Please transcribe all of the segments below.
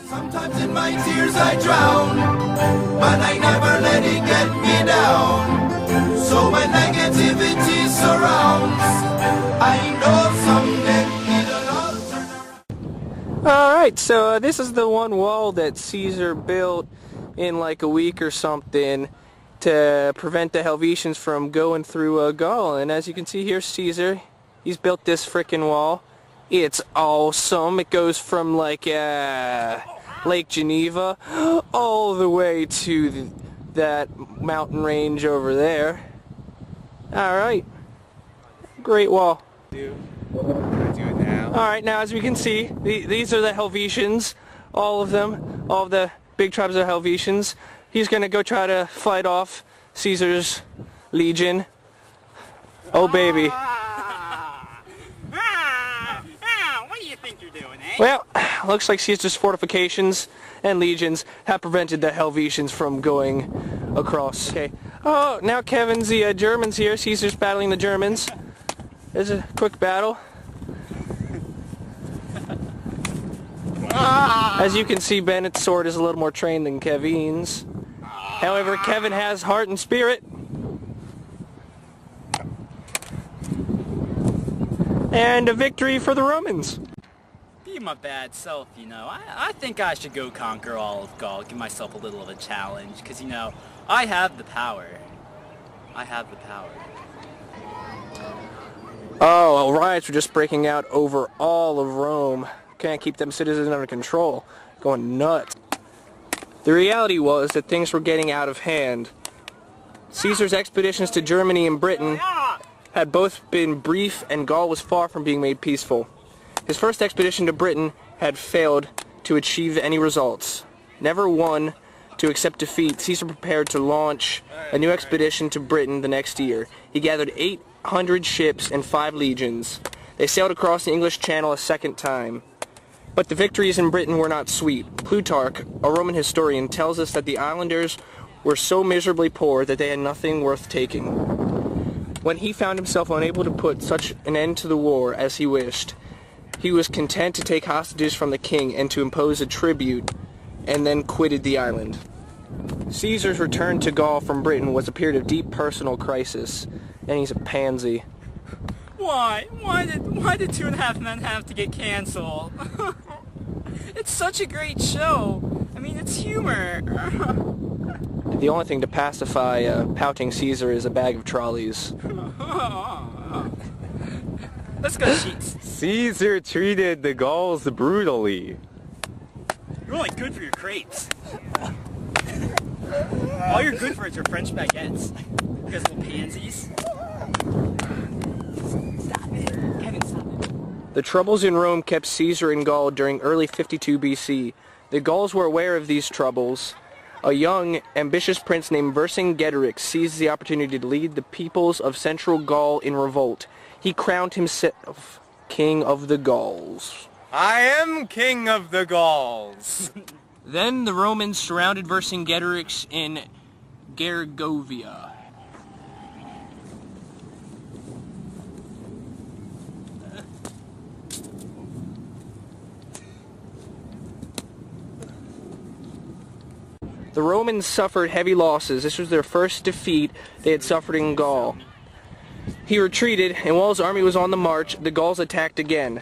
Sometimes in my tears I drown, but I never let it get me down. So when negativity surrounds, I know someday it'll all turn around. Alright, so this is the one wall that Caesar built in like a week or something to prevent the Helvetians from going through Gaul. And as you can see here, Caesar, he's built this frickin' wall. It's awesome. It goes from like Lake Geneva all the way to that mountain range over there. Alright. Great wall. Do it now. Alright, now as we can see, these are the Helvetians. All of them. All of the big tribes of Helvetians. He's going to go try to fight off Caesar's legion. Oh baby. What do you think you're doing, eh? Well, looks like Caesar's fortifications and legions have prevented the Helvetians from going across. Okay. Oh, now Kevin's the Germans here. Caesar's battling the Germans. There's a quick battle. As you can see, Bennett's sword is a little more trained than Kevin's. However, Kevin has heart and spirit. And a victory for the Romans. Be my bad self, you know. I think I should go conquer all of Gaul, give myself a little of a challenge, because, you know, I have the power. I have the power. Oh, well, riots were just breaking out over all of Rome. Can't keep them citizens under control. Going nuts. The reality was that things were getting out of hand. Caesar's expeditions to Germany and Britain had both been brief, and Gaul was far from being made peaceful. His first expedition to Britain had failed to achieve any results. Never one to accept defeat, Caesar prepared to launch a new expedition to Britain the next year. He gathered 800 ships and 5 legions. They sailed across the English Channel a second time. But the victories in Britain were not sweet. Plutarch, a Roman historian, tells us that the islanders were so miserably poor that they had nothing worth taking. When he found himself unable to put such an end to the war as he wished, he was content to take hostages from the king and to impose a tribute, and then quitted the island. Caesar's return to Gaul from Britain was a period of deep personal crisis, and he's a pansy. Why? Why did 2.5 Men have to get canceled? It's such a great show. I mean, it's humor. The only thing to pacify pouting Caesar is a bag of trolleys. Let's go, Sheets. Caesar treated the Gauls brutally. You're only good for your crepes. All you're good for is your French baguettes. You guys little pansies. Stop it. Kevin, stop it. The troubles in Rome kept Caesar in Gaul during early 52 BC. The Gauls were aware of these troubles. A young, ambitious prince named Vercingetorix seized the opportunity to lead the peoples of central Gaul in revolt. He crowned himself king of the Gauls. I am king of the Gauls. Then the Romans surrounded Vercingetorix in Gergovia. The Romans suffered heavy losses. This was their first defeat they had suffered in Gaul. He retreated, and while his army was on the march, the Gauls attacked again.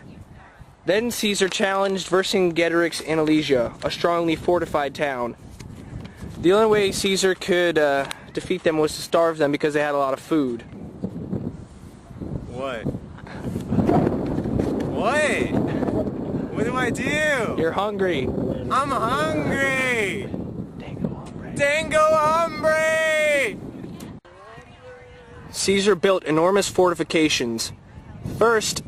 Then Caesar challenged Vercingetorix in Alesia, a strongly fortified town. The only way Caesar could defeat them was to starve them because they had a lot of food. What? What? What do I do? You're hungry. I'm hungry! Dango hombre! Caesar built enormous fortifications. First,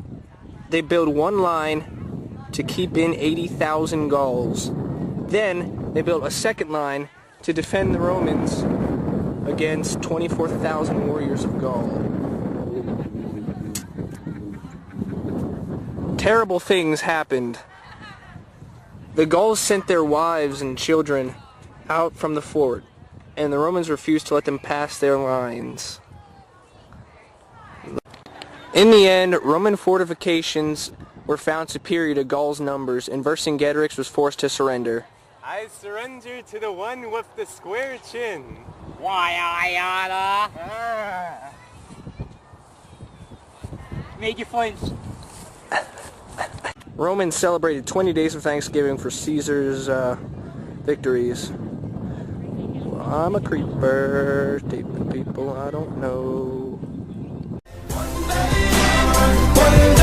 they built one line to keep in 80,000 Gauls. Then, they built a second line to defend the Romans against 24,000 warriors of Gaul. Terrible things happened. The Gauls sent their wives and children out from the fort, and the Romans refused to let them pass their lines. In the end, Roman fortifications were found superior to Gaul's numbers, and Vercingetorix was forced to surrender. I surrender to the one with the square chin. Why, I oughta. Make your flinch. Romans celebrated 20 days of Thanksgiving for Caesar's victories. Well, I'm a creeper, taping people I don't know. One day